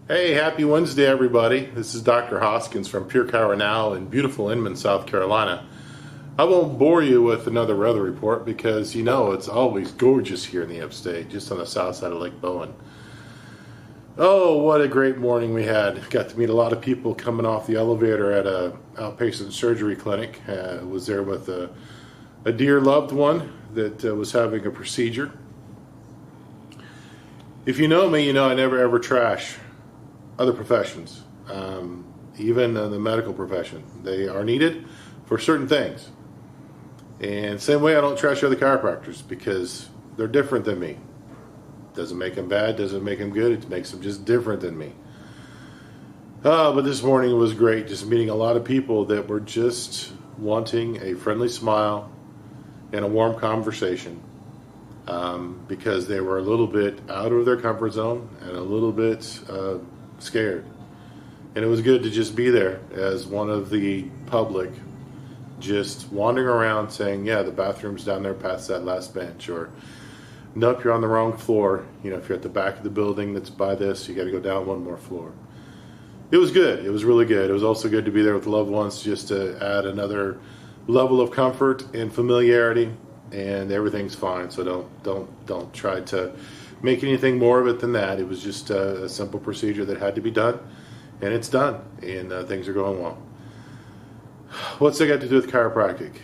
Hey, happy Wednesday, everybody. This is Dr. Hoskins from pureCHIROnow in beautiful Inman, South Carolina. I won't bore you with another weather report because you know it's always gorgeous here in the upstate, just on the south side of Lake Bowen. Oh, what a great morning we had. Got to meet a lot of people coming off the elevator at a outpatient surgery clinic. Was there with a dear loved one that was having a procedure. If you know me, you know I never ever trash other professions, even the medical profession. They are needed for certain things. And same way I don't trash other chiropractors because they're different than me. Doesn't make them bad, doesn't make them good, it makes them just different than me. But this morning was great, just meeting a lot of people that were just wanting a friendly smile and a warm conversation because they were a little bit out of their comfort zone and a little bit scared. And it was good to just be there as one of the public, just wandering around saying, yeah, the bathroom's down there past that last bench, or nope, you're on the wrong floor. You know, if you're at the back of the building that's by this, you got to go down one more floor. It was good. It was really good. It was also good to be there with loved ones just to add another level of comfort and familiarity, and everything's fine. So don't try to make anything more of it than that. It was just a simple procedure that had to be done, and it's done, and things are going well. What's that got to do with chiropractic?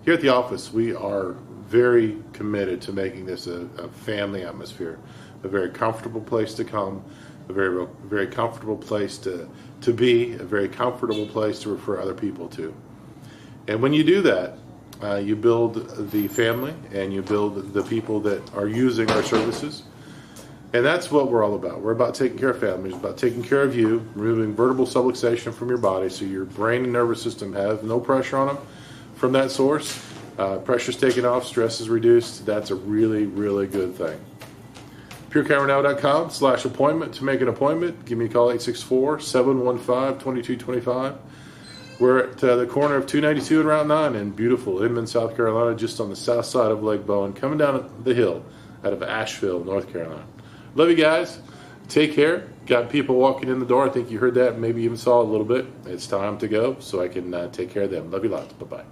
Here at the office, we are very committed to making this a family atmosphere, a very comfortable place to come, a very comfortable place to be, a very comfortable place to refer other people to. And when you do that, you build the family and you build the people that are using our services. And that's what we're all about. We're about taking care of families, about taking care of you, removing vertebral subluxation from your body so your brain and nervous system have no pressure on them from that source. Pressure's taken off, stress is reduced. That's a really, really good thing. pureCHIROnow.com/appointment to make an appointment. Give me a call, 864-715-2225. We're at the corner of 292 and Route 9 in beautiful Inman, South Carolina, just on the south side of Lake Bowen, coming down the hill out of Asheville, North Carolina. Love you guys. Take care. Got people walking in the door. I think you heard that, maybe even saw a little bit. It's time to go so I can take care of them. Love you lots. Bye-bye.